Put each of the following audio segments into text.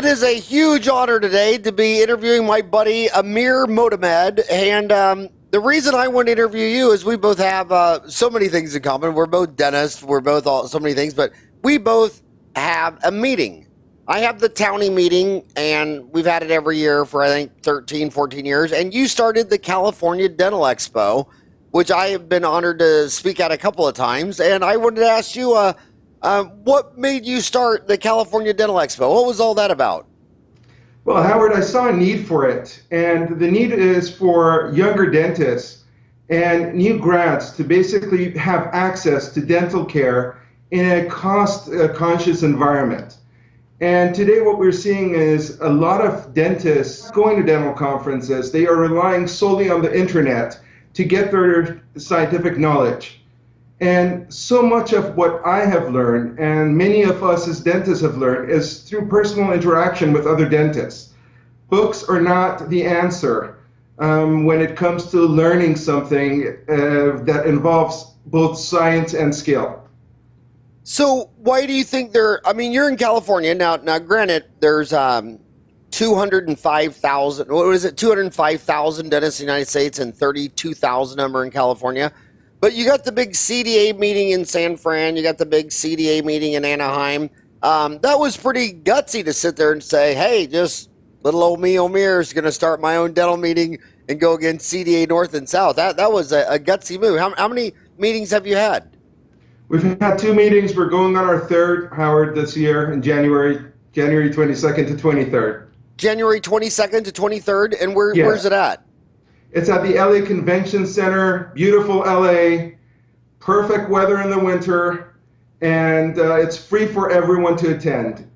It is a huge honor today to be interviewing my buddy Amir Motamed, and the reason I want to interview you is we both have so many things in common. We're both dentists. We're both so many things, but we both have a meeting. I have the Townie meeting, and we've had it every year for, I think, 13, 14 years, and you started the California Dental Expo, which I have been honored to speak at a couple of times, and I wanted to ask you, what made you start the California Dental Expo? What was all that about? Well, Howard, I saw a need for it, and the need is for younger dentists and new grads to basically have access to dental care in a cost-conscious environment. And today what we're seeing is a lot of dentists going to dental conferences. They are relying solely on the internet to get their scientific knowledge. And so much of what I have learned, and many of us as dentists have learned, is through personal interaction with other dentists. Books are not the answer when it comes to learning something that involves both science and skill. So why do you think you're in California now. Now, granted, there's 205,000. What is it? 205,000 dentists in the United States, and 32,000 of them are in California. But you got the big CDA meeting in San Fran. You got the big CDA meeting in Anaheim. That was pretty gutsy to sit there and say, hey, just little old me, Amir, is going to start my own dental meeting and go against CDA North and South. That was a gutsy move. How many meetings have you had? We've had 2 meetings. We're going on our 3rd, Howard, this year in January 22nd to 23rd. January 22nd to 23rd. And where's it at? It's at the LA Convention Center, beautiful LA, perfect weather in the winter, and it's free for everyone to attend.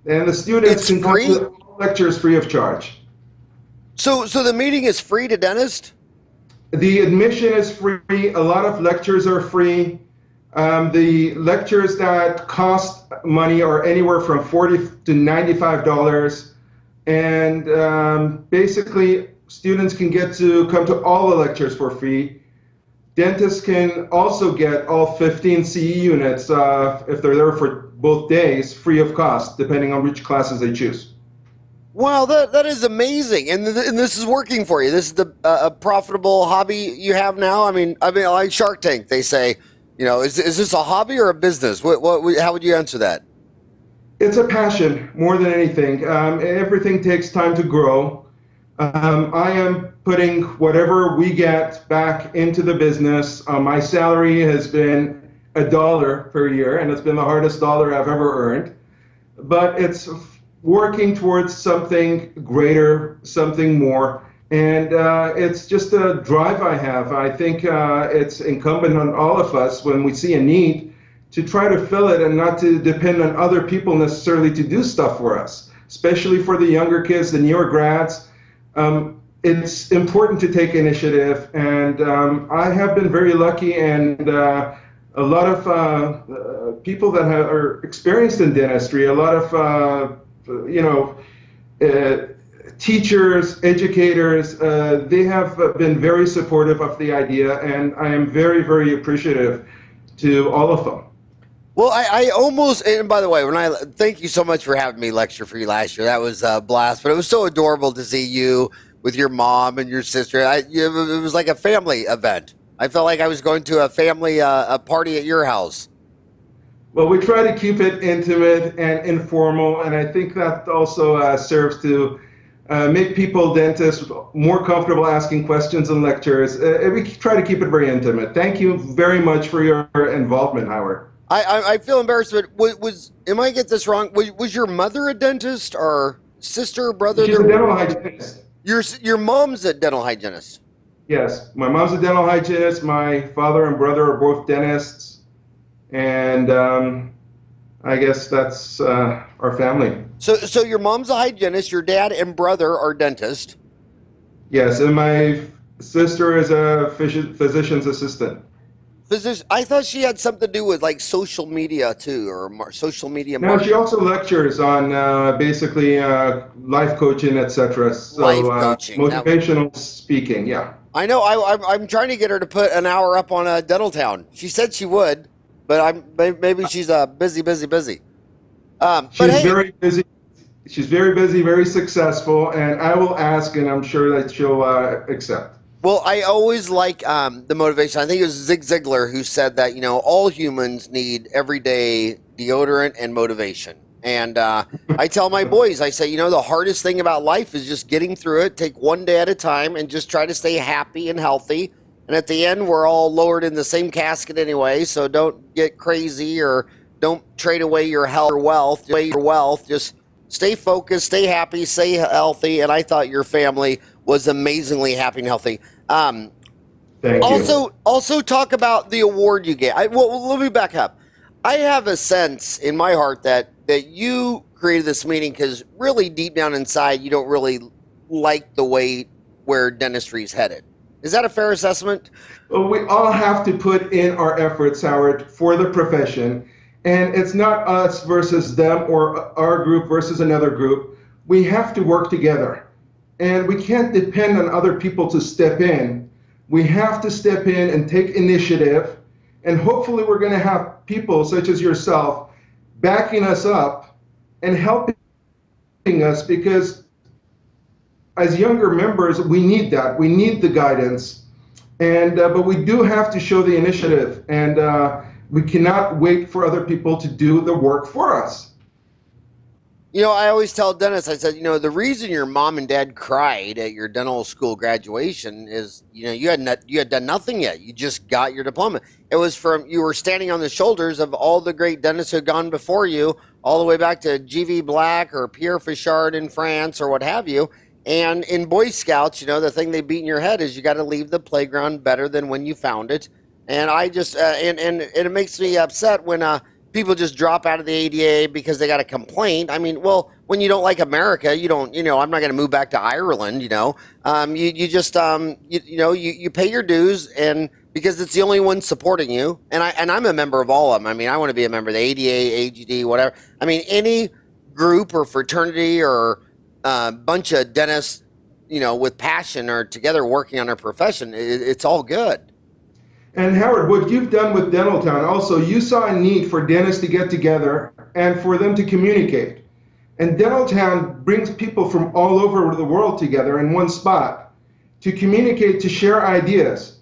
And the students can come to lectures free of charge. So the meeting is free to dentists? The admission is free. A lot of lectures are free. The lectures that cost money are anywhere from $40 to $95. And basically, students can get to come to all the lectures for free. Dentists can also get all 15 CE units if they're there for both days, free of cost, depending on which classes they choose. Wow, that is amazing, and this is working for you. This is a profitable hobby you have now. I mean, like Shark Tank, they say, is this a hobby or a business? How would you answer that? It's a passion more than anything. Everything takes time to grow. I am putting whatever we get back into the business. My salary has been $1 per year, and it's been the hardest dollar I've ever earned. But it's working towards something greater, something more, and it's just a drive I have. I think it's incumbent on all of us when we see a need to try to fill it and not to depend on other people necessarily to do stuff for us, especially for the younger kids, the newer grads. It's important to take initiative, and I have been very lucky, and a lot of people that are experienced in dentistry, a lot of teachers, educators, they have been very supportive of the idea, and I am very, very appreciative to all of them. Well, I almost, and by the way, thank you so much for having me lecture for you last year. That was a blast, but it was so adorable to see you with your mom and your sister. It was like a family event. I felt like I was going to a family a party at your house. Well, we try to keep it intimate and informal, and I think that also serves to make people, dentists, more comfortable asking questions in lectures. We try to keep it very intimate. Thank you very much for your involvement, Howard. I feel embarrassed, but am I get this wrong? Was your mother a dentist, or sister, or brother? She's a dental hygienist. Your mom's a dental hygienist? Yes, my mom's a dental hygienist. My father and brother are both dentists, and I guess that's our family. So your mom's a hygienist, your dad and brother are dentists? Yes, and my sister is a physician's assistant. I thought she had something to do with like social media too, or social media No, marketing. she also lectures on basically life coaching, etc. So Life coaching, motivational speaking, yeah. I know. I'm trying to get her to put an hour up on Dental Town. She said she would, but maybe she's busy. She's very busy. She's very busy, very successful, and I will ask, and I'm sure that she'll accept. Well, I always like the motivation. I think it was Zig Ziglar who said that, all humans need everyday deodorant and motivation. And I tell my boys, I say, the hardest thing about life is just getting through it, take one day at a time, and just try to stay happy and healthy. And at the end, we're all lowered in the same casket anyway, so don't get crazy or don't trade away your health or wealth. Just stay focused, stay happy, stay healthy. And I thought your family was amazingly happy and healthy. Thank you. Also talk about the award you get. Well, let me back up. I have a sense in my heart that you created this meeting because really deep down inside, you don't really like the way where dentistry is headed. Is that a fair assessment? Well, we all have to put in our efforts, Howard, for the profession. And it's not us versus them or our group versus another group. We have to work together. And we can't depend on other people to step in. We have to step in and take initiative. And hopefully we're going to have people such as yourself backing us up and helping us, because as younger members, we need that. We need the guidance. And but we do have to show the initiative. And we cannot wait for other people to do the work for us. I always tell dentists, I said, the reason your mom and dad cried at your dental school graduation is, you had done nothing yet. You just got your diploma. It was you were standing on the shoulders of all the great dentists who had gone before you, all the way back to G.V. Black or Pierre Fichard in France or what have you. And in Boy Scouts, the thing they beat in your head is you got to leave the playground better than when you found it. And I just, and it makes me upset when people just drop out of the ADA because they got a complaint. I mean, well, when you don't like America, you don't, I'm not going to move back to Ireland, you just, you pay your dues, and because it's the only one supporting you. And I'm a member of all of them. I mean, I want to be a member of the ADA, AGD, whatever. I mean, any group or fraternity or bunch of dentists, with passion or together working on their profession, it's all good. And Howard, what you've done with Dentaltown, also, you saw a need for dentists to get together and for them to communicate. And Dentaltown brings people from all over the world together in one spot to communicate, to share ideas,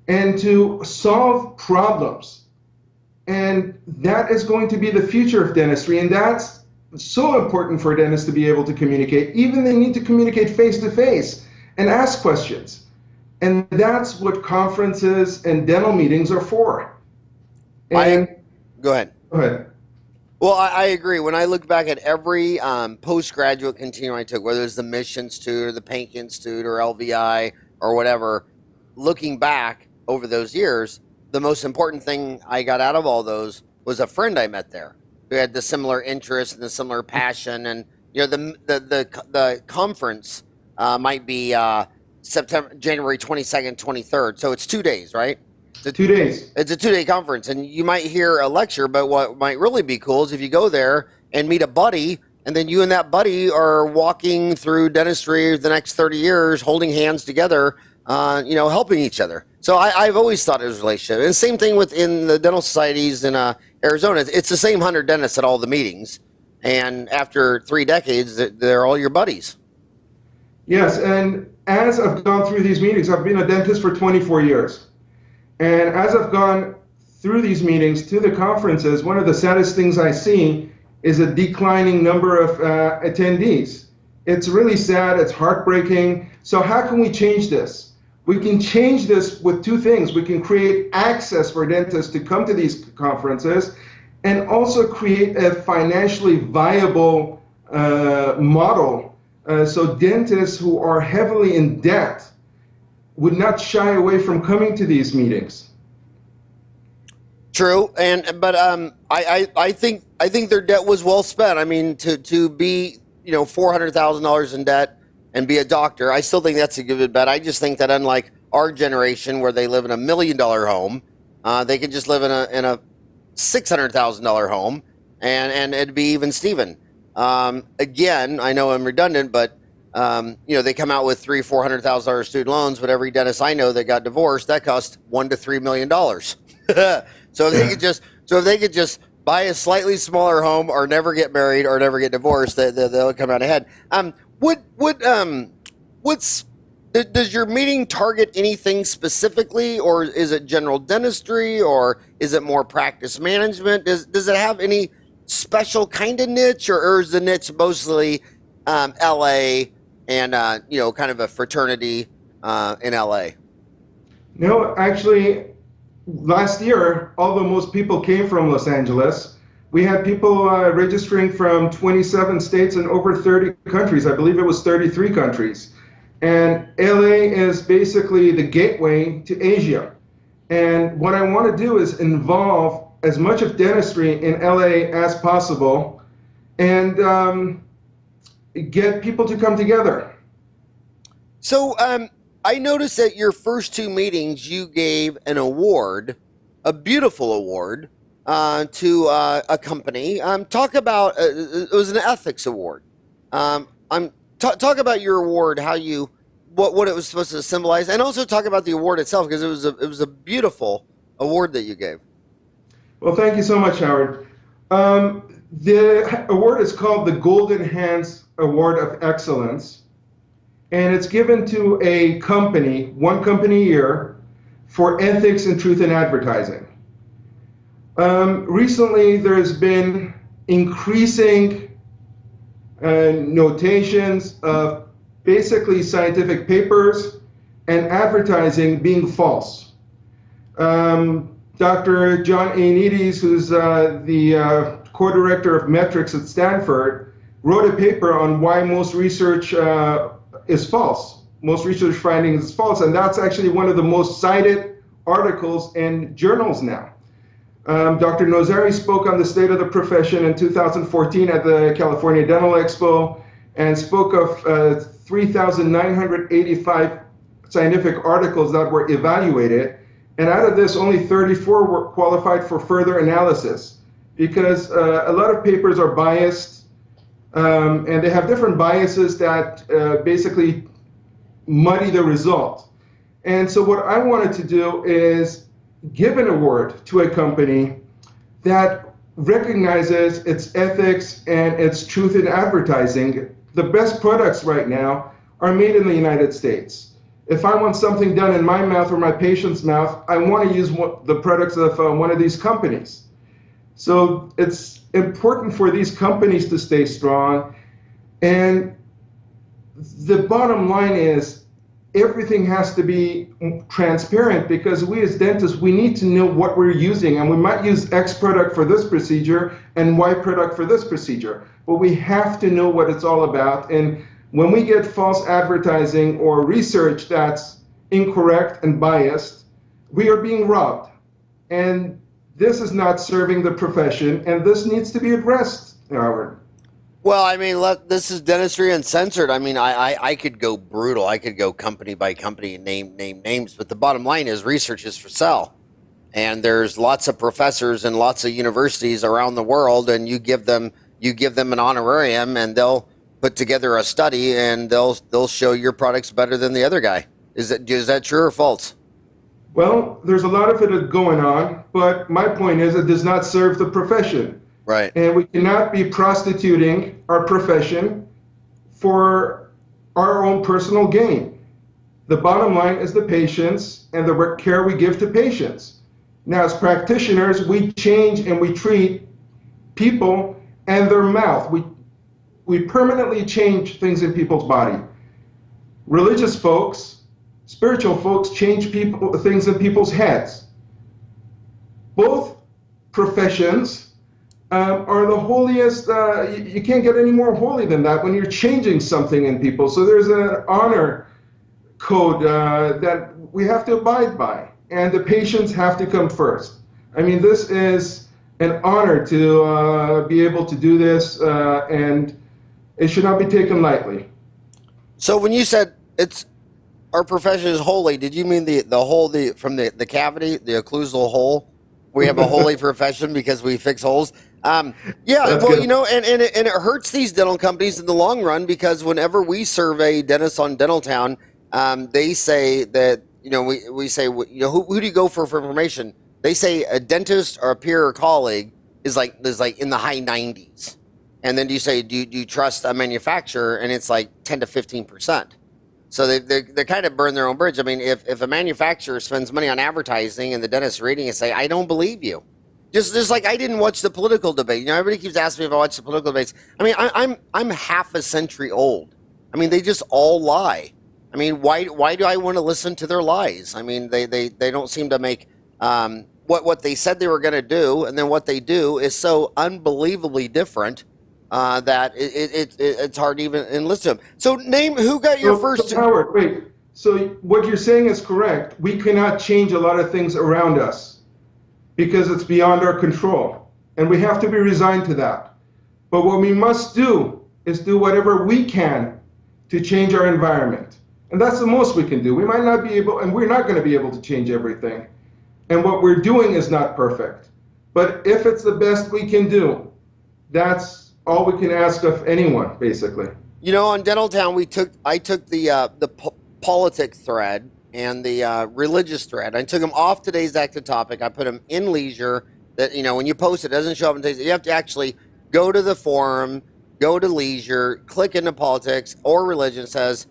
and to solve problems. And that is going to be the future of dentistry, and that's so important for dentists to be able to communicate. Even they need to communicate face-to-face and ask questions. And that's what conferences and dental meetings are for. And Go ahead. Go ahead. Well, I agree. When I look back at every postgraduate continuum I took, whether it's the Mission Institute or the Pank Institute or LVI or whatever, looking back over those years, the most important thing I got out of all those was a friend I met there who had the similar interest and the similar passion. And the conference might be January 22nd, 23rd. So it's 2 days, right? 2 days. It's a 2-day conference, and you might hear a lecture, but what might really be cool is if you go there and meet a buddy, and then you and that buddy are walking through dentistry the next 30 years, holding hands together, helping each other. So I've always thought it was a relationship. And the same thing within the dental societies in Arizona. It's the same 100 dentists at all the meetings, and after 3 decades, they're all your buddies. Yes, and as I've gone through these meetings, I've been a dentist for 24 years. And as I've gone through these meetings to the conferences, one of the saddest things I see is a declining number of attendees. It's really sad, it's heartbreaking. So how can we change this? We can change this with 2 things. We can create access for dentists to come to these conferences, and also create a financially viable model. So dentists who are heavily in debt would not shy away from coming to these meetings. True, but I think their debt was well spent. I mean, to be $400,000 in debt and be a doctor, I still think that's a good bet. I just think that unlike our generation, where they live in $1 million home, they could just live in a $600,000 home, and it'd be even Steven. Again, I know I'm redundant, but they come out with $300,000-$400,000 student loans. But every dentist I know that got divorced, that cost $1 to $3 million. So if they could just buy a slightly smaller home or never get married or never get divorced, they'll come out ahead. Does your meeting target anything specifically, or is it general dentistry, or is it more practice management? Does it have any special kind of niche, or is the niche mostly LA and kind of a fraternity in LA? No, actually, last year, although most people came from Los Angeles, we had people registering from 27 states and over 30 countries. I believe it was 33 countries. And LA is basically the gateway to Asia. And what I want to do is involve as much of dentistry in LA as possible and get people to come together. So I noticed at your first two meetings, you gave an award, a beautiful award, to a company. Talk about it was an ethics award. Talk about your award, how you what it was supposed to symbolize, and also talk about the award itself, because it was a beautiful award that you gave. Well, thank you so much, Howard. The award is called the Golden Hands Award of Excellence, and it's given to a company, one company a year, for ethics and truth in advertising. Recently, there's been increasing notations of basically scientific papers and advertising being false. Dr. John Ioannidis, who's the co-director of metrics at Stanford, wrote a paper on why most research is false. Most research findings is false, and that's actually one of the most cited articles in journals now. Dr. Nozari spoke on the state of the profession in 2014 at the California Dental Expo and spoke of 3,985 scientific articles that were evaluated. And out of this, only 34 were qualified for further analysis, because a lot of papers are biased, and they have different biases that basically muddy the result. And so what I wanted to do is give an award to a company that recognizes its ethics and its truth in advertising. The best products right now are made in the United States. If I want something done in my mouth or my patient's mouth, I want to use the products of one of these companies. So it's important for these companies to stay strong. And the bottom line is everything has to be transparent, because we as dentists, we need to know what we're using. And we might use X product for this procedure and Y product for this procedure. But we have to know what it's all about. And when we get false advertising or research that's incorrect and biased, we are being robbed. And this is not serving the profession, and this needs to be addressed, Howard. Well, I mean, this is Dentistry Uncensored. I mean, I could go brutal. I could go company by company and name names, but the bottom line is research is for sale. And there's lots of professors and lots of universities around the world, and you give them an honorarium, and they'll put together a study, and they'll show your products better than the other guy. Is that true or false? Well, there's a lot of it going on, but my point is it does not serve the profession. Right. And we cannot be prostituting our profession for our own personal gain. The bottom line is the patients and the care we give to patients. Now, as practitioners, we change and we treat people and their mouth. We permanently change things in people's body. Religious folks, spiritual folks change things in people's heads. Both professions are the holiest. You can't get any more holy than that when you're changing something in people. So there's an honor code that we have to abide by, and the patients have to come first. I mean, this is an honor to be able to do this, and it should not be taken lightly. So when you said our profession is holy, did you mean the hole from the cavity, the occlusal hole? We have a holy profession because we fix holes. Yeah, That's well, good. and it hurts these dental companies in the long run, because whenever we survey dentists on Dentaltown, they say that, we say, who do you go for information? They say a dentist or a peer or colleague, is like in the high 90s. And then you say, do you trust a manufacturer? And it's like 10 to 15%. So they kind of burn their own bridge. I mean, if a manufacturer spends money on advertising and the dentist reading and say, I don't believe you. Just like I didn't watch the political debate. You know, everybody keeps asking me if I watch the political debates. I mean, I'm half a century old. I mean, they just all lie. I mean, why do I want to listen to their lies? I mean, they don't seem to make what they said they were going to do, and then what they do is so unbelievably different that it's hard to even listen to them. So name who got your first. So Howard, wait. So what you're saying is correct. We cannot change a lot of things around us because it's beyond our control, and we have to be resigned to that. But what we must do is do whatever we can to change our environment. And that's the most we can do. We might not be able, and we're not going to be able to change everything. And what we're doing is not perfect. But if it's the best we can do, that's all we can ask of anyone, basically. You know, on Dental Town, I took the politics thread and the religious thread. I took them off today's active topic. I put them in leisure. That, you know, when you post it, doesn't show up in today's. You have to actually go to the forum, go to leisure, click into politics or religion. Says,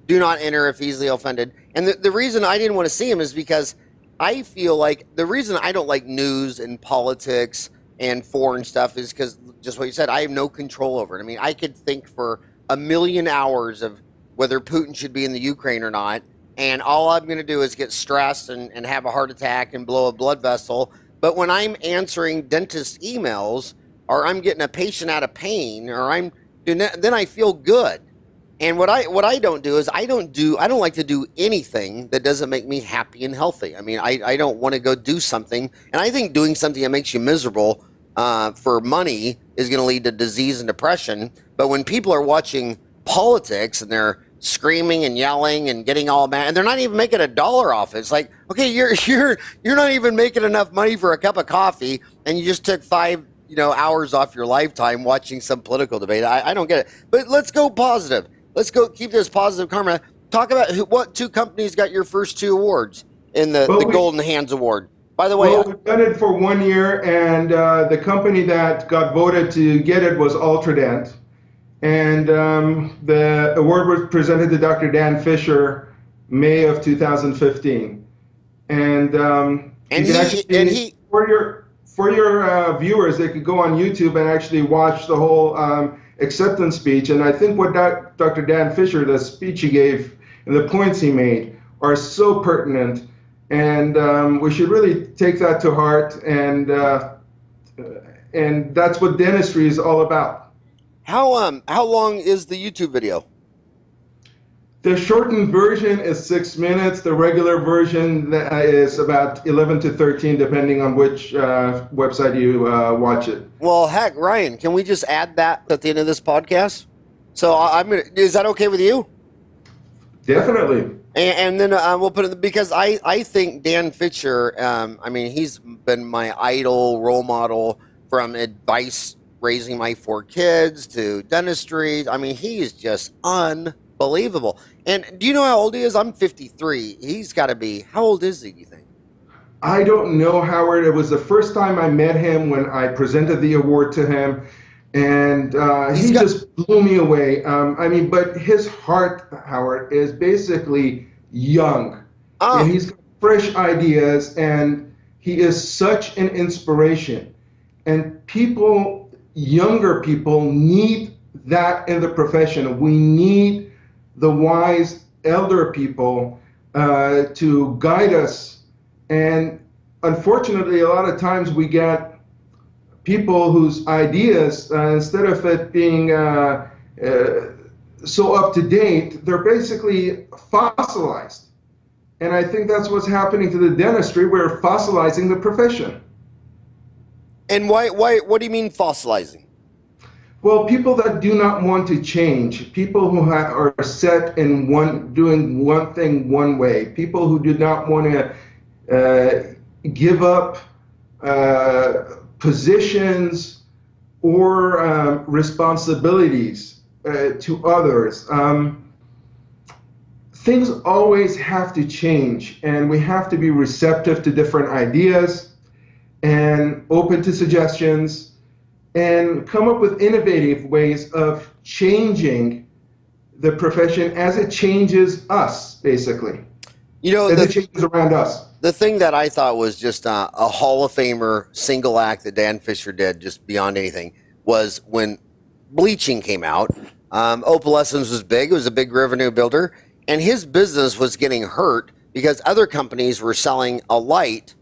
do not enter if easily offended. And the reason I didn't want to see him is because I feel like the reason I don't like news and politics and foreign stuff is because just what you said, I have no control over it. I mean, I could think for a million hours of whether Putin should be in the Ukraine or not, and all I'm going to do is get stressed and have a heart attack and blow a blood vessel. But when I'm answering dentist emails, or I'm getting a patient out of pain, or I'm doing that, then I feel good. And what I don't do is I don't like to do anything that doesn't make me happy and healthy. I mean, I don't want to go do something, and I think doing something that makes you miserable for money is going to lead to disease and depression. But when people are watching politics and they're screaming and yelling and getting all mad, and they're not even making $1 off it. It's like, okay, you're not even making enough money for a cup of coffee, and you just took 5 hours off your lifetime watching some political debate. I don't get it. But let's go positive. Let's go keep this positive karma. Talk about what 2 companies got your first 2 awards in the Golden Hands Award. By the way, we've done it for 1 year, and the company that got voted to get it was Ultradent. And the award was presented to Dr. Dan Fisher, May of 2015. And for your viewers, they could go on YouTube and actually watch the whole acceptance speech. And I think what Dr. Dan Fisher, the speech he gave and the points he made are so pertinent. And we should really take that to heart. And that's what dentistry is all about. How long is the YouTube video? The shortened version is 6 minutes. The regular version is about 11 to 13, depending on which website you watch it. Well, heck, Ryan, can we just add that at the end of this podcast? So is that okay with you? Definitely. And then we'll put it, because I think Dan Fisher, I mean, he's been my idol, role model, from advice raising my 4 kids to dentistry. I mean, he is just unbelievable. And do you know how old he is? I'm 53. He's got to be, how old is he, do you think? I don't know, Howard. It was the first time I met him when I presented the award to him. And he just blew me away. I mean, but his heart, Howard, is basically young. Oh. And he's got fresh ideas, and he is such an inspiration. And younger people need that in the profession. We need the wise elder people to guide us. And unfortunately, a lot of times we get people whose ideas, instead of it being so up to date, they're basically fossilized. And I think that's what's happening to the dentistry. We're fossilizing the profession. And why? What do you mean fossilizing? Well, people that do not want to change, people who are set in doing one thing one way, people who do not want to give up positions or responsibilities to others. Things always have to change, and we have to be receptive to different ideas. and open to suggestions and come up with innovative ways of changing the profession as it changes us, basically. As it changes around us. The thing that I thought was just a Hall of Famer single act that Dan Fisher did, just beyond anything, was when bleaching came out. Opalescence was big. It was a big revenue builder. And his business was getting hurt because other companies were selling a light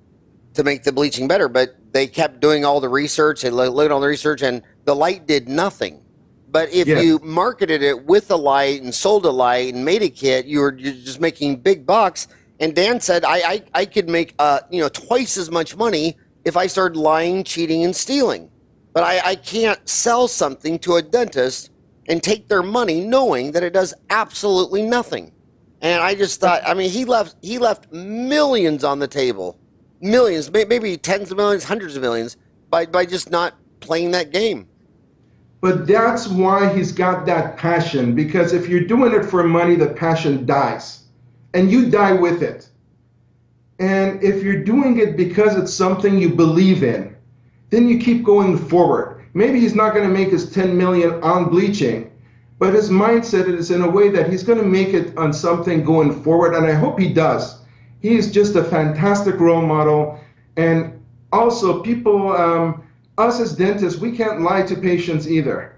to make the bleaching better. But they kept doing all the research. They looked at all the research, and the light did nothing. But if you marketed it with a light and sold a light and made a kit, you're just making big bucks. And Dan said, I could make twice as much money if I started lying, cheating, and stealing. But I can't sell something to a dentist and take their money knowing that it does absolutely nothing. And I just thought, I mean, he left millions on the table, millions, maybe tens of millions, hundreds of millions, by just not playing that game. But that's why he's got that passion, because if you're doing it for money, the passion dies. And you die with it. And if you're doing it because it's something you believe in, then you keep going forward. Maybe he's not going to make his 10 million on bleaching, but his mindset is in a way that he's going to make it on something going forward, and I hope he does. He is just a fantastic role model. And also, people, us as dentists, we can't lie to patients either.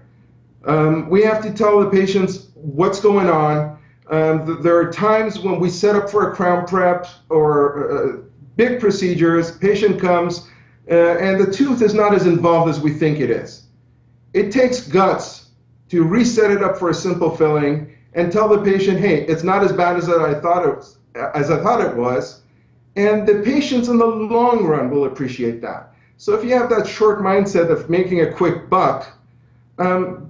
We have to tell the patients what's going on. There are times when we set up for a crown prep or big procedures, patient comes, and the tooth is not as involved as we think it is. It takes guts to reset it up for a simple filling and tell the patient, hey, it's not as bad as I thought it was, and the patients in the long run will appreciate that. So if you have that short mindset of making a quick buck,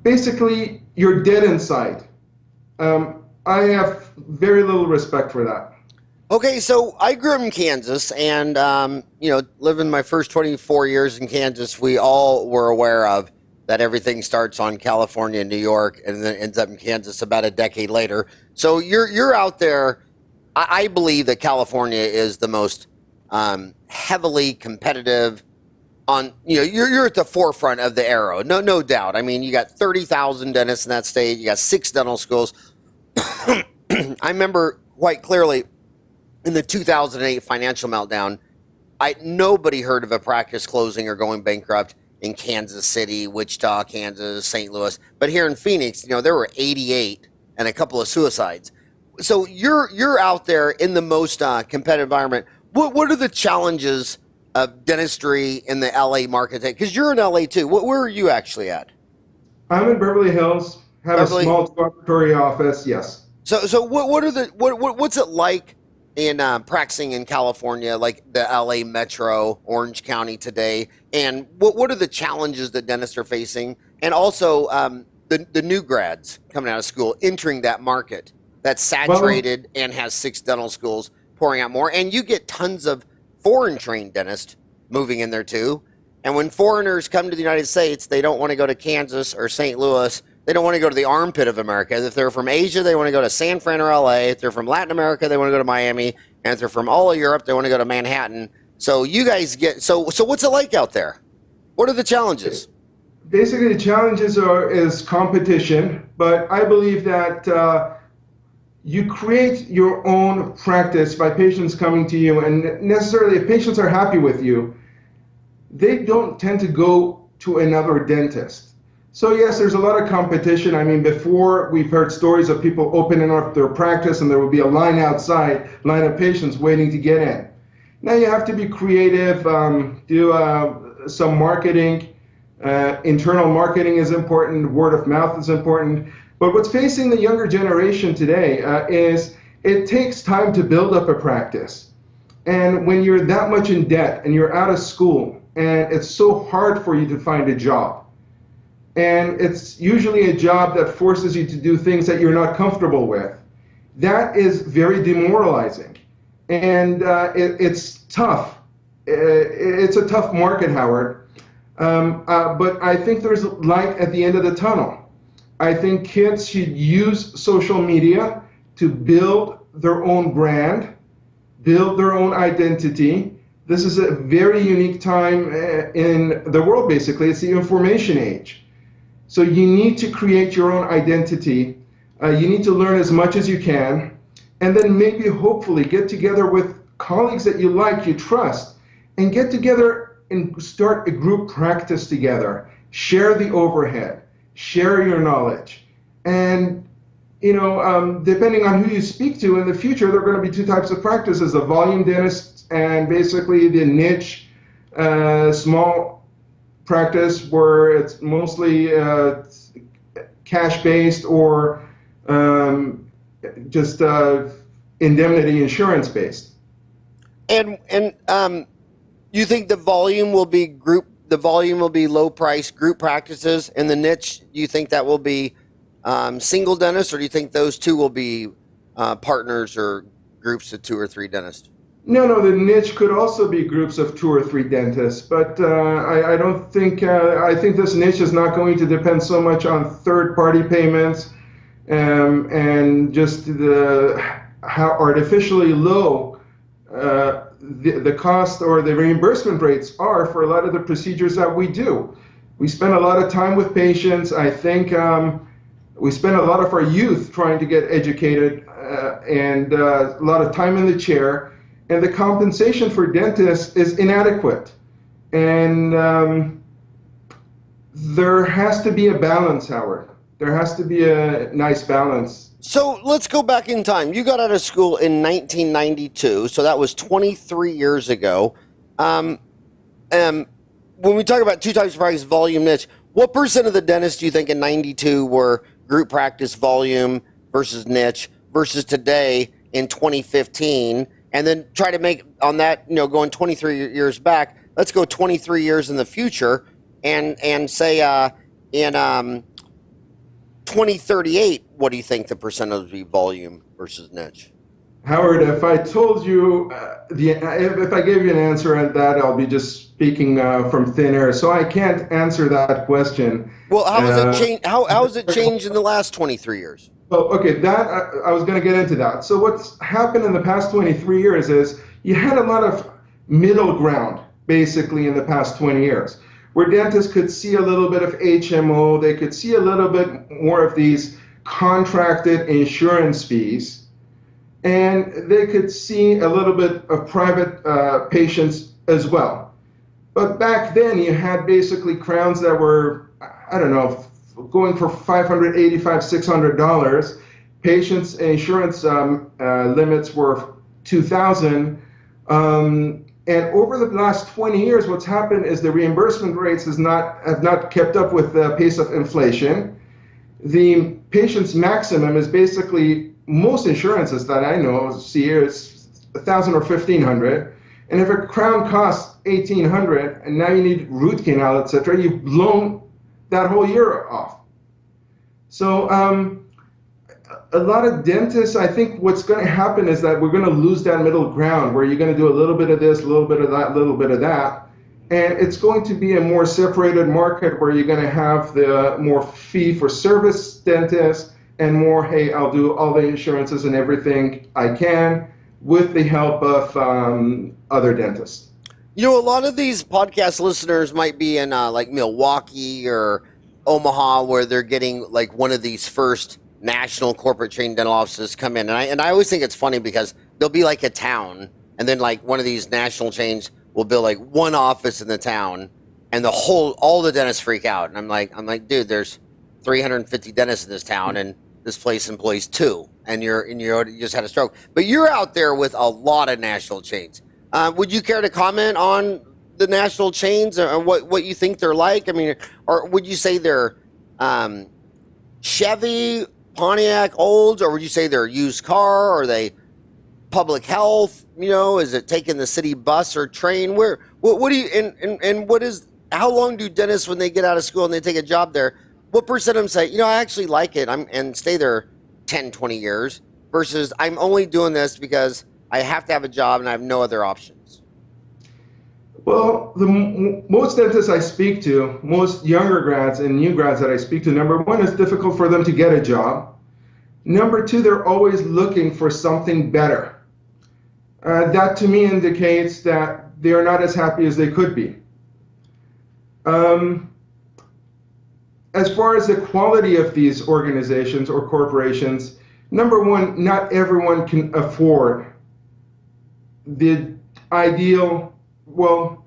basically you're dead inside. I have very little respect for that. Okay, so I grew up in Kansas, and living my first 24 years in Kansas, we all were aware of that everything starts on California and New York, and then ends up in Kansas about a decade later. So you're out there. I believe that California is the most heavily competitive. You're at the forefront of the arrow, no doubt. I mean, you got 30,000 dentists in that state. You got 6 dental schools. I remember quite clearly in the 2008 financial meltdown, nobody heard of a practice closing or going bankrupt in Kansas City, Wichita, Kansas, St. Louis. But here in Phoenix, there were 88 and a couple of suicides. So you're out there in the most competitive environment. What are the challenges of dentistry in the LA market? Because you're in LA too. Where are you actually at? I'm in Beverly Hills. Have a small laboratory office. Yes. So what's it like in practicing in California, like the LA Metro, Orange County today? And what are the challenges that dentists are facing? And also the new grads coming out of school entering that market that's saturated and has 6 dental schools pouring out more. And you get tons of foreign trained dentists moving in there too. And when foreigners come to the United States, they don't want to go to Kansas or St. Louis. They don't want to go to the armpit of America. If they're from Asia, they want to go to San Fran or LA. If they're from Latin America, they want to go to Miami. And if they're from all of Europe, they want to go to Manhattan. So you guys so what's it like out there? What are the challenges? Basically, the challenges is competition, but I believe that you create your own practice by patients coming to you, and necessarily if patients are happy with you, they don't tend to go to another dentist. So yes, there's a lot of competition. I mean, before we've heard stories of people opening up their practice and there would be a line outside, line of patients waiting to get in. Now you have to be creative, do some marketing. Internal marketing is important, word of mouth is important. But what's facing the younger generation today is it takes time to build up a practice. And when you're that much in debt and you're out of school and it's so hard for you to find a job, and it's usually a job that forces you to do things that you're not comfortable with, that is very demoralizing. And it's tough. It's a tough market, Howard. But I think there's light at the end of the tunnel. I think kids should use social media to build their own brand, build their own identity, This is a very unique time in the world, basically. It's the information age. So you need to create your own identity. You need to learn as much as you can, and then maybe hopefully get together with colleagues that you like, you trust, and get together and start a group practice together. Share the overhead, share your knowledge. And depending on who you speak to in the future, there are going to be two types of practices: the volume dentists and basically the niche, small practice where it's mostly cash-based or just indemnity insurance-based. And you think the volume will be low price group practices, and the niche, you think that will be single dentists, or do you think those two will be partners or groups of 2 or 3 dentists? No, the niche could also be groups of 2 or 3 dentists, but I don't think, I think this niche is not going to depend so much on third-party payments and just how artificially low the cost or the reimbursement rates are for a lot of the procedures that we do. We spend a lot of time with patients. I think we spend a lot of our youth trying to get educated and a lot of time in the chair, and the compensation for dentists is inadequate. And there has to be a balance, Howard. There has to be a nice balance. So let's go back in time. You got out of school in 1992, so that was 23 years ago. When we talk about two types of practice, volume, niche, what percent of the dentists do you think in 92 were group practice volume versus niche versus today in 2015? And then try to make on that, going 23 years back, let's go 23 years in the future and say in 2038, what do you think the percentage would be volume versus niche? Howard, if I told you, if I gave you an answer on that, I'll be just speaking from thin air. So I can't answer that question. Well, how has it changed? How has it changed in the last 23 years? Oh, okay, that I was going to get into that. So what's happened in the past 23 years is you had a lot of middle ground, basically, in the past 20 years, where dentists could see a little bit of HMO, they could see a little bit more of these contracted insurance fees, and they could see a little bit of private patients as well. But back then, you had basically crowns that were, I don't know, going for $585, $600. Patients' insurance limits were $2,000. And over the last 20 years, what's happened is the reimbursement rates have not kept up with the pace of inflation. The patient's maximum is basically, most insurances that I know see is $1,000 or $1,500. And if a crown costs $1,800 and now you need root canal, etc., you've blown that whole year off. So a lot of dentists, I think what's going to happen is that we're going to lose that middle ground where you're going to do a little bit of this, a little bit of that, a little bit of that. And it's going to be a more separated market where you're going to have the more fee-for-service dentists and more, hey, I'll do all the insurances and everything I can with the help of other dentists. A lot of these podcast listeners might be in like Milwaukee or Omaha, where they're getting like one of these first national corporate chain dental offices come in. And I always think it's funny because they'll be like a town, and then like one of these national chains will build like one office in the town, and all the dentists freak out. And I'm like, dude, there's 350 dentists in this town, and this place employs 2, and you just had a stroke. But you're out there with a lot of national chains. Would you care to comment on the national chains and what you think they're like? I mean, or would you say they're Chevy, Pontiac, Olds, or would you say they're used car? Or are they public health? Is it taking the city bus or train? What do you and what is? How long do dentists, when they get out of school and they take a job there, what percent of them say, I actually like it, and stay there 10, 20 years, versus I'm only doing this because I have to have a job and I have no other options? Well, most dentists I speak to, most younger grads and new grads that I speak to, number one, it's difficult for them to get a job. Number two, they're always looking for something better. That to me indicates that they are not as happy as they could be. As far as the quality of these organizations or corporations, number one, not everyone can afford the ideal, well,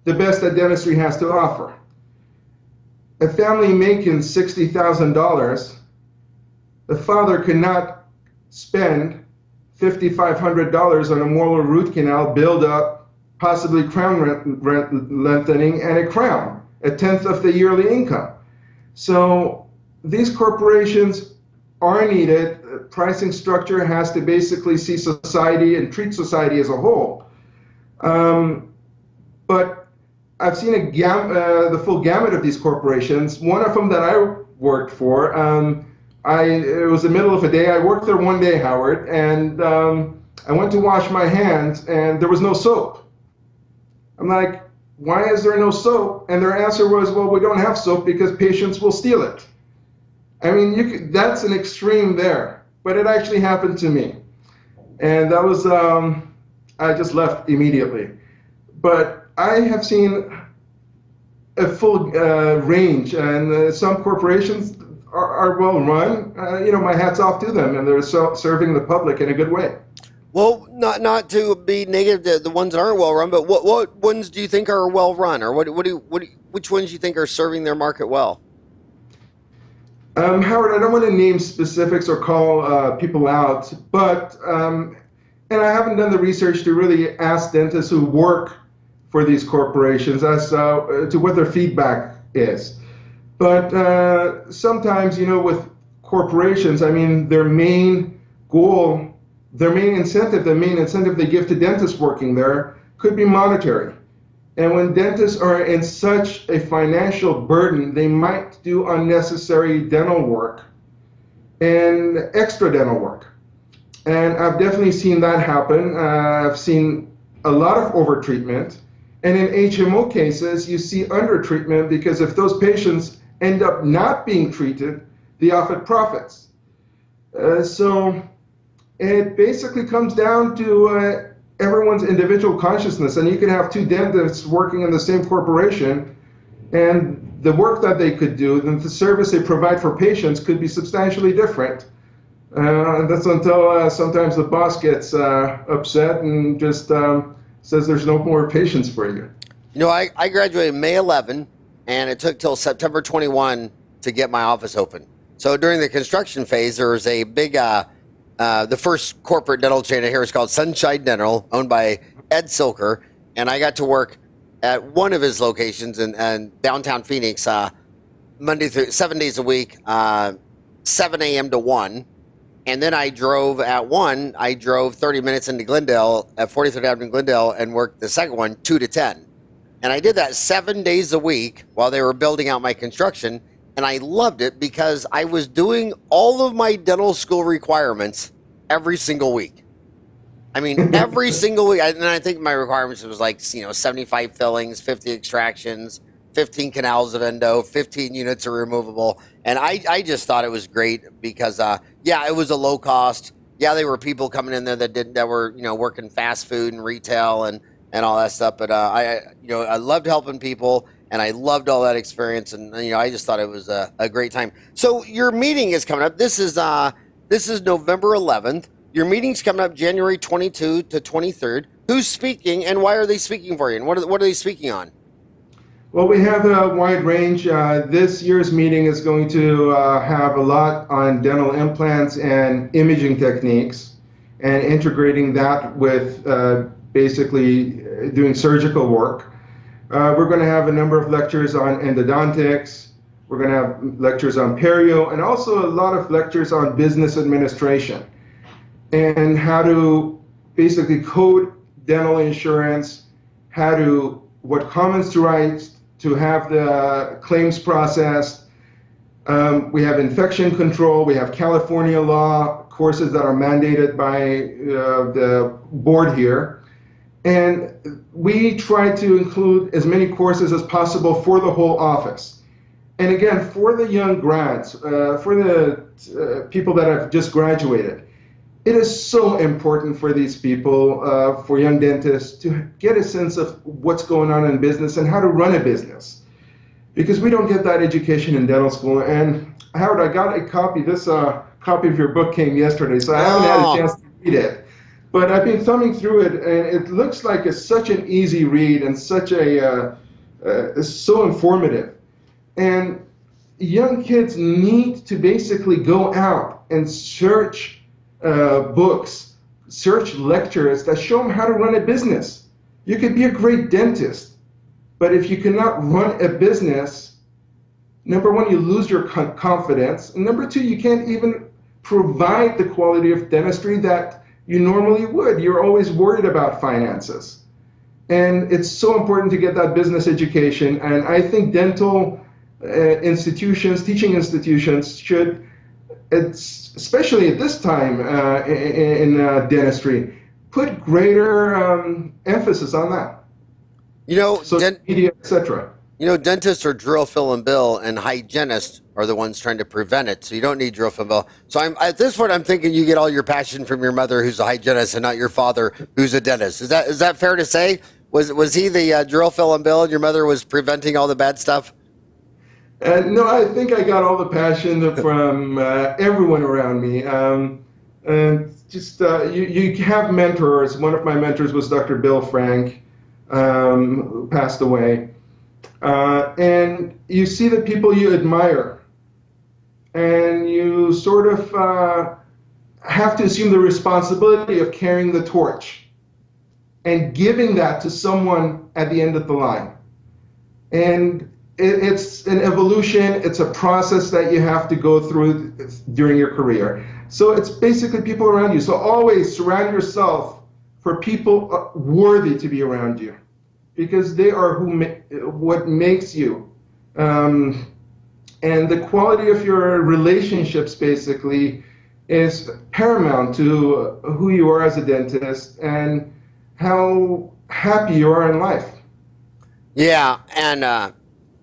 the best that dentistry has to offer. A family making $60,000, the father cannot spend $5,500 on a molar root canal, build up, possibly crown lengthening, and a crown, a tenth of the yearly income. So these corporations are needed. Pricing structure has to basically see society and treat society as a whole. But I've seen the full gamut of these corporations. One of them that I worked for, it was the middle of a day. I worked there one day, Howard, and I went to wash my hands, and there was no soap. I'm like, why is there no soap? And their answer was, well, we don't have soap because patients will steal it. I mean, that's an extreme there, but it actually happened to me. And that was, I just left immediately. But I have seen a full range, and some corporations are well run. My hat's off to them, and they're serving the public in a good way. Well, not to be negative to the ones that aren't well run, but what ones do you think are well run, or which ones do you think are serving their market well? Howard, I don't want to name specifics or call people out, but and I haven't done the research to really ask dentists who work for these corporations as to what their feedback is. But sometimes, with corporations, I mean, their main goal, their main incentive, the main incentive they give to dentists working there could be monetary. And when dentists are in such a financial burden, they might do unnecessary dental work and extra dental work. And I've definitely seen that happen. I've seen a lot of overtreatment. And in HMO cases, you see undertreatment because if those patients end up not being treated, the office profits. So it basically comes down to everyone's individual consciousness. And you can have two dentists working in the same corporation, and the work that they could do, the service they provide for patients could be substantially different. That's until sometimes the boss gets upset and just says there's no more patients for you. I graduated May 11, and it took till September 21 to get my office open. So during the construction phase, there was a big, the first corporate dental chain here is called Sunshine Dental, owned by Ed Silker, and I got to work at one of his locations in downtown Phoenix, Monday through 7 days a week, 7 a.m. to 1. And then I drove 30 minutes into Glendale, at 43rd Avenue Glendale, and worked the second one, 2 to 10. And I did that 7 days a week while they were building out my construction. And I loved it because I was doing all of my dental school requirements every single week. I mean, every single week. And I think my requirements was like, 75 fillings, 50 extractions, 15 canals of endo, 15 units of removable. And I just thought it was great because, it was a low cost. Yeah, there were people coming in there that were, working fast food and retail and all that stuff. But I loved helping people, and I loved all that experience. And, I just thought it was a great time. So your meeting is coming up. This is November 11th. Your meeting's coming up January 22 to 23rd. Who's speaking, and why are they speaking for you? And what are they speaking on? Well, we have a wide range. This year's meeting is going to have a lot on dental implants and imaging techniques, and integrating that with basically doing surgical work. We're going to have a number of lectures on endodontics. We're going to have lectures on perio, and also a lot of lectures on business administration and how to basically code dental insurance, what comments to write to have the claims processed. We have infection control. We have California law courses that are mandated by the board here. And we try to include as many courses as possible for the whole office. And again, for the young grads, for the people that have just graduated, it is so important for these people, for young dentists, to get a sense of what's going on in business and how to run a business. Because we don't get that education in dental school. And Howard, I got a copy. This copy of your book came yesterday, so I haven't had a chance to read it. But I've been thumbing through it, and it looks like it's such an easy read and such it's so informative. And young kids need to basically go out and search books, search lectures that show them how to run a business. You could be a great dentist, but if you cannot run a business, number one, you lose your confidence, and number two, you can't even provide the quality of dentistry that you normally would. You're always worried about finances. And it's so important to get that business education, and I think dental institutions, teaching institutions should, especially at this time in dentistry, put greater emphasis on that. Social media, etc. Dentists are drill, fill, and bill, and hygienists are the ones trying to prevent it. So you don't need drill, fill, and bill. So at this point, I'm thinking you get all your passion from your mother, who's a hygienist, and not your father, who's a dentist. Is that fair to say? Was he the drill, fill, and bill, and your mother was preventing all the bad stuff? No, I think I got all the passion from everyone around me. And just you have mentors. One of my mentors was Dr. Bill Frank, who passed away. And you see the people you admire, and you sort of have to assume the responsibility of carrying the torch and giving that to someone at the end of the line. And it's an evolution, it's a process that you have to go through during your career. So it's basically people around you. So always surround yourself for people worthy to be around you, because they are what makes you. And the quality of your relationships basically is paramount to who you are as a dentist and how happy you are in life. Yeah, and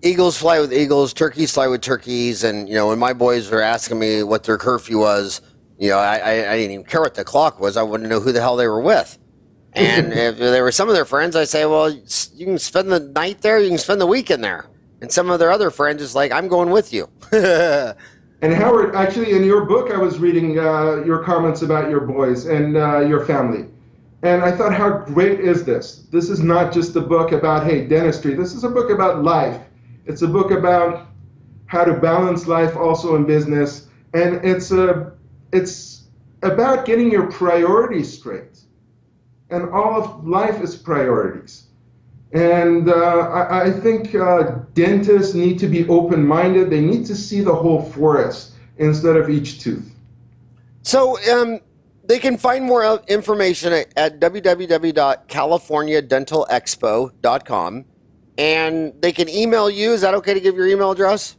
eagles fly with eagles, turkeys fly with turkeys, and when my boys were asking me what their curfew was, I didn't even care what the clock was. I wouldn't know who the hell they were with. And if there were some of their friends, I say, well, you can spend the night there, you can spend the weekend there. And some of their other friends is like, I'm going with you. And Howard, actually, in your book, I was reading your comments about your boys and your family. And I thought, how great is this? This is not just a book about, hey, dentistry. This is a book about life. It's a book about how to balance life also in business. And it's about getting your priorities straight. And all of life is priorities. And I think dentists need to be open-minded. They need to see the whole forest instead of each tooth. So they can find more information at www.californiadentalexpo.com. And they can email you. Is that okay to give your email address?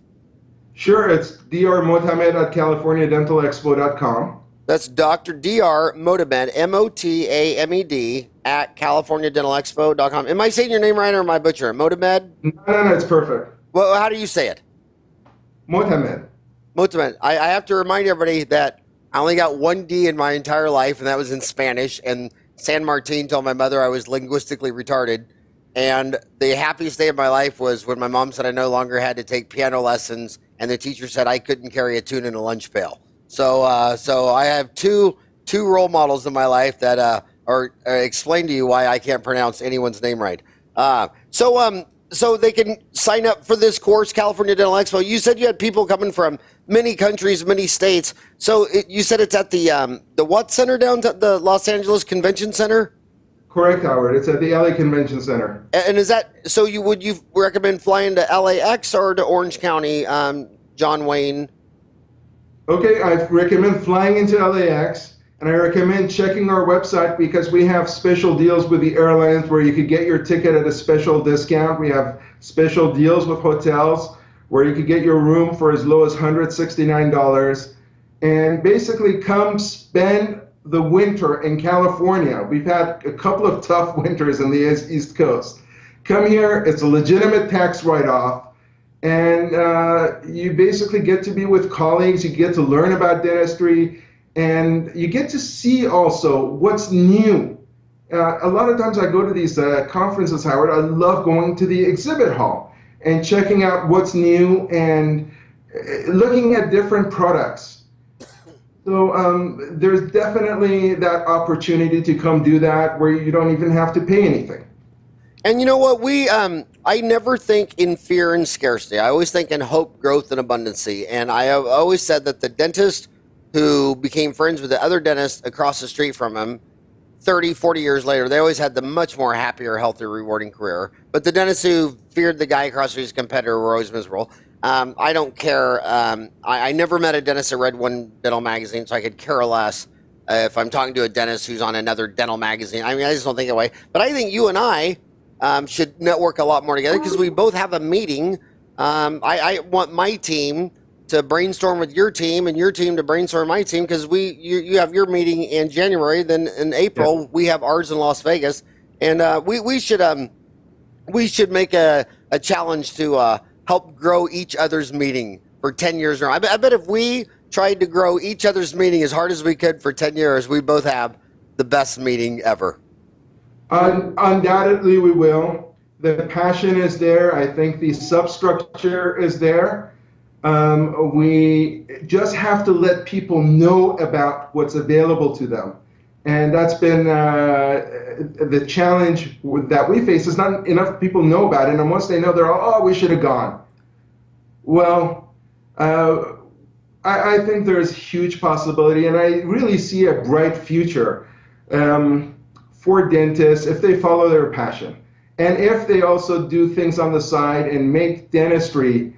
Sure. It's drmotamed@californiadentalexpo.com. That's Dr. Dr. Motamed, Motamed, at californiadentalexpo.com. Am I saying your name right, or am I butchering? Motamed? No, it's perfect. Well, how do you say it? Motamed. Motamed. I have to remind everybody that I only got one D in my entire life, and that was in Spanish. And San Martin told my mother I was linguistically retarded. And the happiest day of my life was when my mom said I no longer had to take piano lessons, and the teacher said I couldn't carry a tune in a lunch pail. So I have two role models in my life that are explain to you why I can't pronounce anyone's name right. So they can sign up for this course, California Dental Expo. You said you had people coming from many countries, many states. So you said it's at the what center down to the Los Angeles Convention Center? Correct, Howard. It's at the LA Convention Center. And is that so? Would you recommend flying to LAX or to Orange County, John Wayne? Okay, I recommend flying into LAX, and I recommend checking our website because we have special deals with the airlines where you could get your ticket at a special discount. We have special deals with hotels where you could get your room for as low as $169. And basically come spend the winter in California. We've had a couple of tough winters in the East Coast. Come here, it's a legitimate tax write-off. And you basically get to be with colleagues, you get to learn about dentistry, and you get to see also what's new. A lot of times I go to these conferences, Howard. I love going to the exhibit hall and checking out what's new and looking at different products. So there's definitely that opportunity to come do that where you don't even have to pay anything. And you know what? I never think in fear and scarcity. I always think in hope, growth, and abundancy. And I have always said that the dentist who became friends with the other dentist across the street from him 30, 40 years later, they always had the much more happier, healthier, rewarding career. But the dentists who feared the guy across from his competitor were always miserable. I don't care. I never met a dentist that read one dental magazine, so I could care less if I'm talking to a dentist who's on another dental magazine. I mean, I just don't think that way. But I think you and I should network a lot more together because we both have a meeting. I want my team to brainstorm with your team and your team to brainstorm with my team because you have your meeting in January, then in April we have ours in Las Vegas, and we should make a challenge to help grow each other's meeting for 10 years now. I bet if we tried to grow each other's meeting as hard as we could for 10 years, we both have the best meeting ever. Undoubtedly we will. The passion is there. I think the substructure is there. We just have to let people know about what's available to them. And that's been the challenge that we face is not enough people know about it. And once they know, they're all, oh, we should have gone. Well, I think there's huge possibility, and I really see a bright future for dentists if they follow their passion. And if they also do things on the side and make dentistry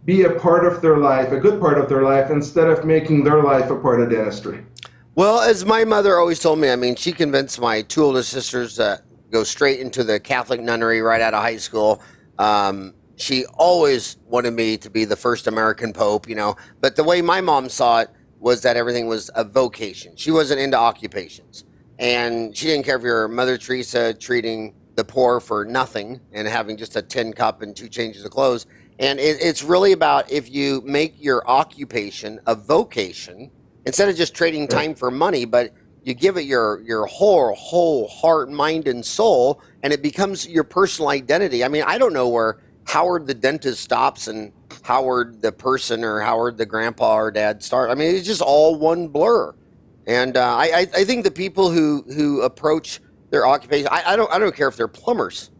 be a part of their life, a good part of their life, instead of making their life a part of dentistry. Well, as my mother always told me, I mean, she convinced my two older sisters to go straight into the Catholic nunnery right out of high school. She always wanted me to be the first American pope, you know. But the way my mom saw it was that everything was a vocation. She wasn't into occupations. And she didn't care if you're Mother Teresa treating the poor for nothing and having just a tin cup and 2 changes of clothes. And it's really about if you make your occupation a vocation, instead of just trading time for money, but you give it your whole heart, mind, and soul, and it becomes your personal identity. I mean, I don't know where Howard the dentist stops and Howard the person or Howard the grandpa or dad start. I mean, it's just all one blur. And I think the people who approach their occupation, I don't care if they're plumbers.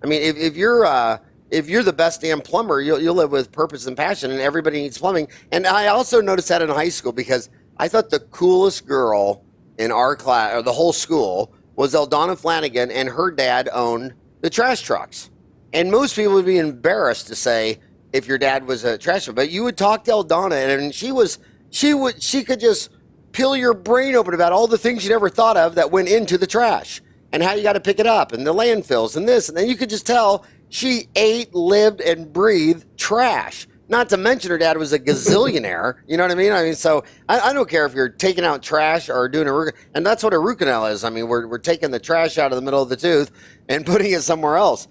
I mean, if you're the best damn plumber, you'll live with purpose and passion, and everybody needs plumbing. And I also noticed that in high school because I thought the coolest girl in our class, or the whole school, was Eldonna Flanagan, and her dad owned the trash trucks. And most people would be embarrassed to say if your dad was a trash truck, but you would talk to Eldonna, and she could just peel your brain open about all the things you never thought of that went into the trash and how you got to pick it up and the landfills and this, and then you could just tell she ate, lived, and breathed trash. Not to mention her dad was a gazillionaire. You know what I mean? I mean, so I don't care if you're taking out trash or doing a root, and that's what a root canal is. I mean, we're taking the trash out of the middle of the tooth and putting it somewhere else.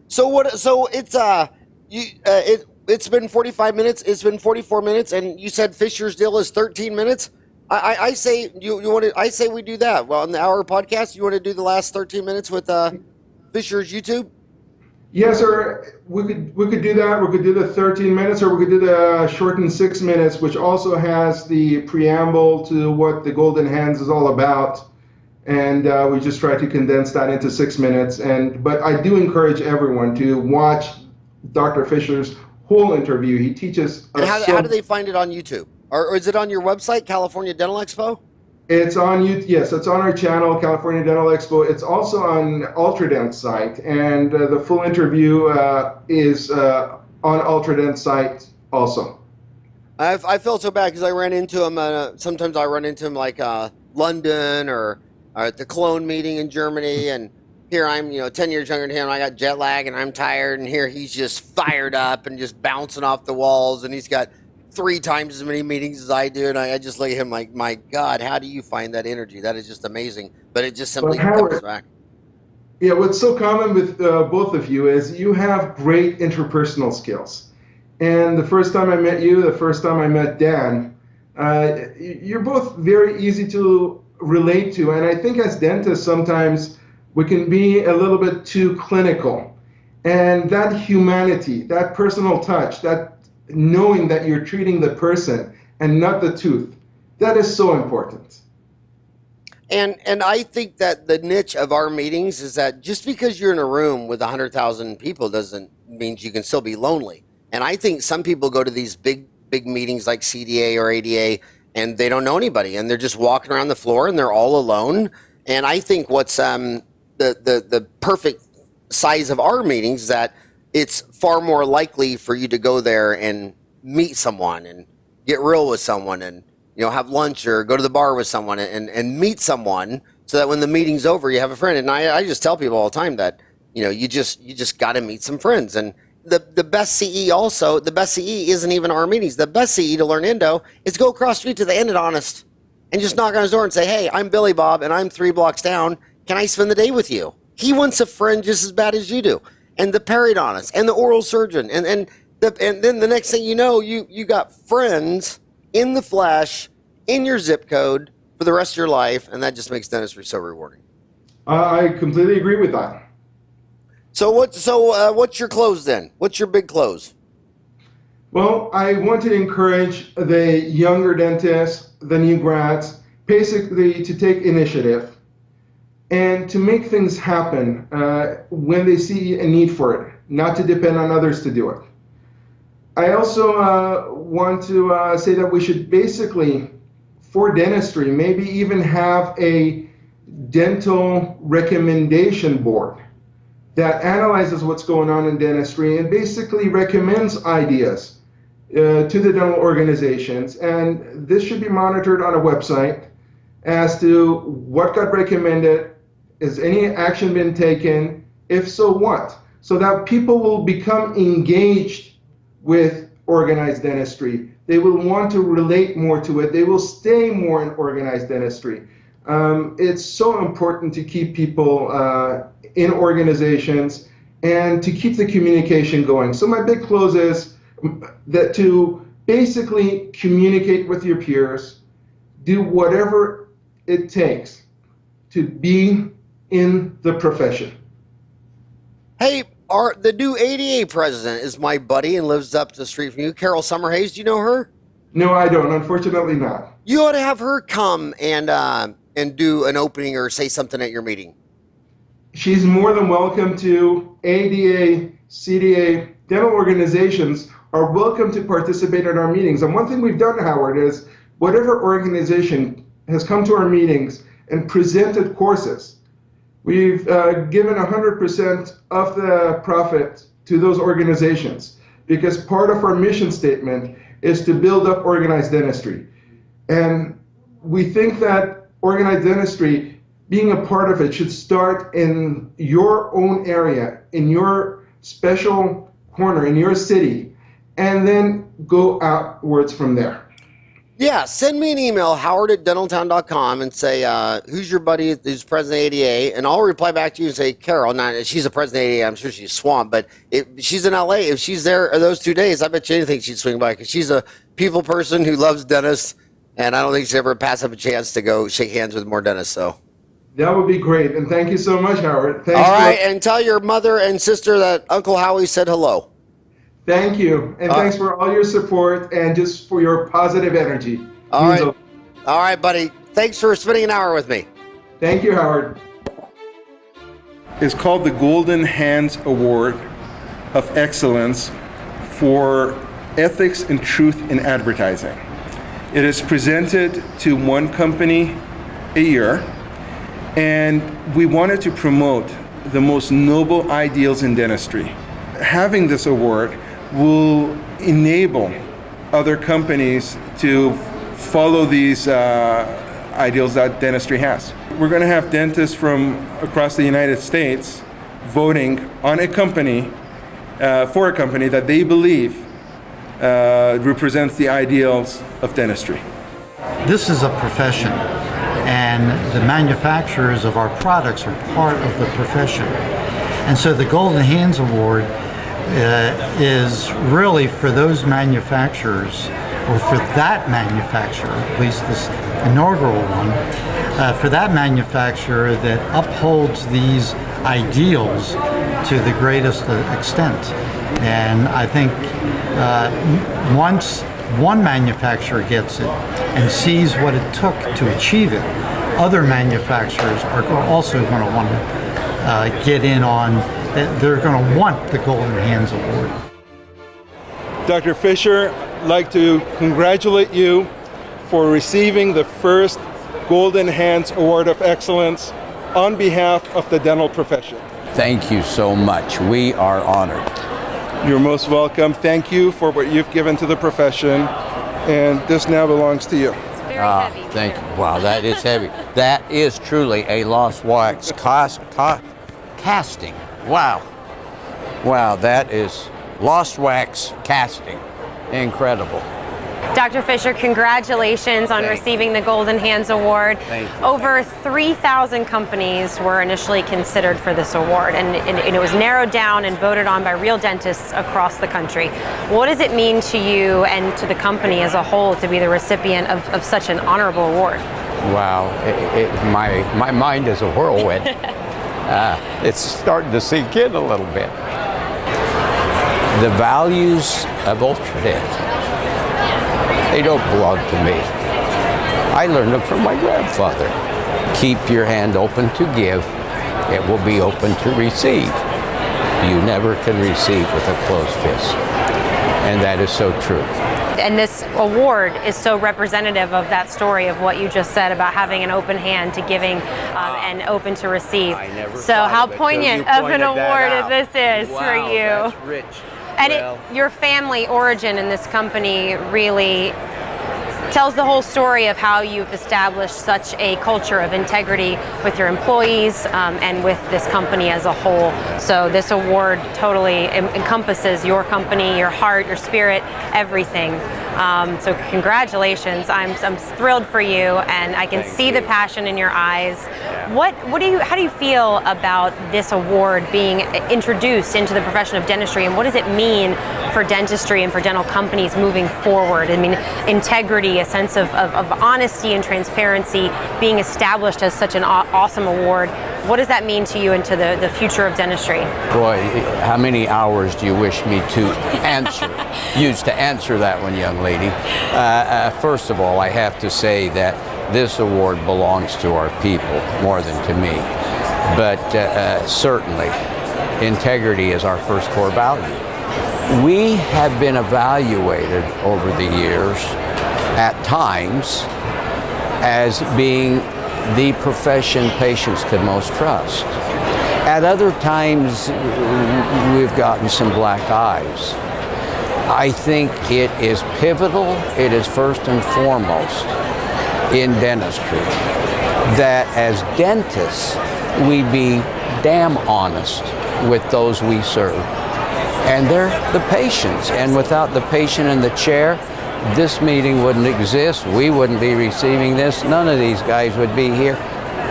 So it's been 45 minutes. It's been 44 minutes, and you said Fisher's deal is 13 minutes. I say I say we do that. Well, in the hour podcast, you want to do the last 13 minutes with Fisher's YouTube? Yes, sir. We could do that. We could do the 13 minutes, or we could do the shortened 6 minutes, which also has the preamble to what the Golden Hands is all about. And we just try to condense that into 6 minutes. But I do encourage everyone to watch Dr. Fisher's whole interview. He teaches. And how do they find it on YouTube? Or is it on your website, California Dental Expo? It's on YouTube. Yes, it's on our channel, California Dental Expo. It's also on Ultradent's site, and the full interview is on Ultradent's site also. I felt so bad because I ran into him. Sometimes I run into him like London or at the Cologne meeting in Germany, and here I'm, 10 years younger than him. I got jet lag and I'm tired, and here he's just fired up and just bouncing off the walls, and he's got 3 times as many meetings as I do, and I just look at him like, my God, how do you find that energy? That is just amazing. But it just simply comes back. Yeah, what's so common with both of you is you have great interpersonal skills. And the first time I met you, the first time I met Dan, You're both very easy to relate to, and I think as dentists sometimes we can be a little bit too clinical. And that humanity, that personal touch, that knowing that you're treating the person and not the tooth, that is so important. And I think that the niche of our meetings is that just because you're in a room with 100,000 people doesn't mean you can still be lonely. And I think some people go to these big meetings like CDA or ADA and they don't know anybody and they're just walking around the floor and they're all alone. And I think what's the perfect size of our meetings is that it's far more likely for you to go there and meet someone and get real with someone and have lunch or go to the bar with someone and meet someone so that when the meeting's over, you have a friend. And I just tell people all the time that, you just got to meet some friends. And the best the best CE isn't even our meetings. The best CE to learn endo is go across the street to the endodontist and just knock on his door and say, hey, I'm Billy Bob and I'm 3 blocks down. Can I spend the day with you? He wants a friend just as bad as you do. And the periodontist and the oral surgeon. And then the next thing you know, you got friends in the flesh, in your zip code for the rest of your life, and that just makes dentistry so rewarding. I completely agree with that. So what's your close then? What's your big close? Well, I want to encourage the younger dentists, the new grads, basically to take initiative and to make things happen when they see a need for it, not to depend on others to do it. I also want to say that we should basically, for dentistry, maybe even have a dental recommendation board that analyzes what's going on in dentistry and basically recommends ideas to the dental organizations. And this should be monitored on a website as to what got recommended, has any action been taken, if so, what? So that people will become engaged with organized dentistry. They will want to relate more to it. They will stay more in organized dentistry. It's so important to keep people in organizations and to keep the communication going. So my big close is that to basically communicate with your peers, do whatever it takes to be in the profession. Hey, the new ADA president is my buddy and lives up the street from you, Carol Summerhays. Do you know her? No, I don't. Unfortunately not. You ought to have her come and do an opening or say something at your meeting. She's more than welcome to. ADA, CDA, dental organizations are welcome to participate in our meetings. And one thing we've done, Howard, is whatever organization has come to our meetings and presented courses, we've given 100% of the profit to those organizations because part of our mission statement is to build up organized dentistry. And we think that organized dentistry, being a part of it, should start in your own area, in your special corner, in your city, and then go outwards from there. Yeah, send me an email, howard@dentaltown.com, and say, who's your buddy who's president of ADA? And I'll reply back to you and say, Carol, she's a president of ADA, I'm sure she's swamped, but if she's in LA, if she's there those 2 days, I bet you anything she'd swing by, because she's a people person who loves dentists, and I don't think she's ever passed up a chance to go shake hands with more dentists, so. That would be great, and thank you so much, Howard. Thanks. All right, and tell your mother and sister that Uncle Howie said hello. Thank you, and thanks for all your support and just for your positive energy. All right, buddy. Thanks for spending an hour with me. Thank you, Howard. It's called the Golden Hands Award of Excellence for Ethics and Truth in Advertising. It is presented to one company a year, and we wanted to promote the most noble ideals in dentistry. Having this award will enable other companies to follow these ideals that dentistry has. We're going to have dentists from across the United States voting on a company, for a company that they believe represents the ideals of dentistry. This is a profession, and the manufacturers of our products are part of the profession. And so the Golden Hands Award is really for those manufacturers or for that manufacturer, at least this inaugural one, for that manufacturer that upholds these ideals to the greatest extent. And I think once one manufacturer gets it and sees what it took to achieve it, other manufacturers are also going to want to get in on, they're going to want the Golden Hands Award. Dr. Fisher, I'd like to congratulate you for receiving the first Golden Hands Award of Excellence on behalf of the dental profession. Thank you so much. We are honored. You're most welcome. Thank you for what you've given to the profession, and this now belongs to you. Very heavy. Thank you. Wow, that is heavy. That is truly a lost wax casting. Wow. Wow, that is lost wax casting. Incredible. Dr. Fisher, congratulations on receiving the Golden Hands Award. Thank you. Over 3,000 companies were initially considered for this award, and it was narrowed down and voted on by real dentists across the country. What does it mean to you and to the company as a whole to be the recipient of such an honorable award? Wow, my mind is a whirlwind. It's starting to sink in a little bit. The values of Ultradent, they don't belong to me. I learned them from my grandfather. Keep your hand open to give, it will be open to receive. You never can receive with a closed fist. And that is so true. And this award is so representative of that story of what you just said about having an open hand to giving and open to receive. I never So thought how of it, poignant so you of an pointed that award out. this is for Wow, you. that's rich. And Well, your family origin in this company really tells the whole story of how you've established such a culture of integrity with your employees and with this company as a whole. So this award totally encompasses your company, your heart, your spirit, everything. So congratulations. I'm thrilled for you, and I can see the passion in your eyes. How do you feel about this award being introduced into the profession of dentistry, and what does it mean for dentistry and for dental companies moving forward? I mean, integrity, a sense of honesty and transparency being established as such an awesome award. What does that mean to you and to the future of dentistry? Boy, how many hours do you wish me to use to answer that one, young lady? First of all, I have to say that this award belongs to our people more than to me. But certainly, integrity is our first core value. We have been evaluated over the years, at times, as being the profession patients could most trust. At other times, we've gotten some black eyes. I think it is pivotal, it is first and foremost in dentistry, that as dentists, we be damn honest with those we serve. And they're the patients, and without the patient in the chair, this meeting wouldn't exist, we wouldn't be receiving this, none of these guys would be here.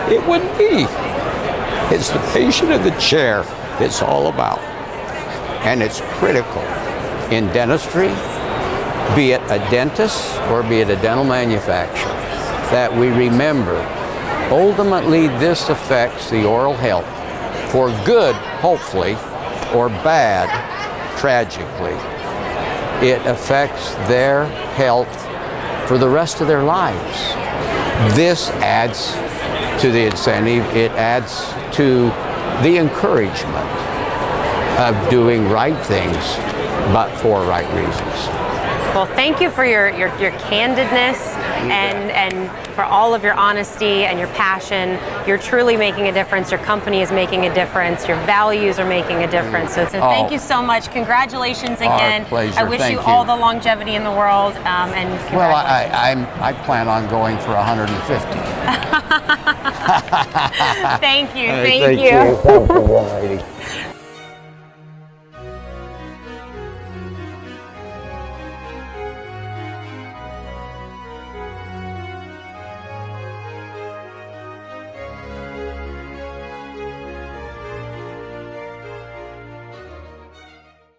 It wouldn't be. It's the patient in the chair it's all about. And it's critical in dentistry, be it a dentist or be it a dental manufacturer, that we remember ultimately this affects the oral health for good, hopefully, or bad, tragically. It affects their health for the rest of their lives. This adds to the incentive, it adds to the encouragement of doing right things, but for right reasons. Well, thank you for your candidness and for all of your honesty and your passion. You're truly making a difference. Your company is making a difference. Your values are making a difference. So thank you so much. Congratulations again. Our pleasure. I wish Thank you you all the longevity in the world. And Well, congratulations. I plan on going for 150. Thank you. Hey, Thank you. Thank you, young lady.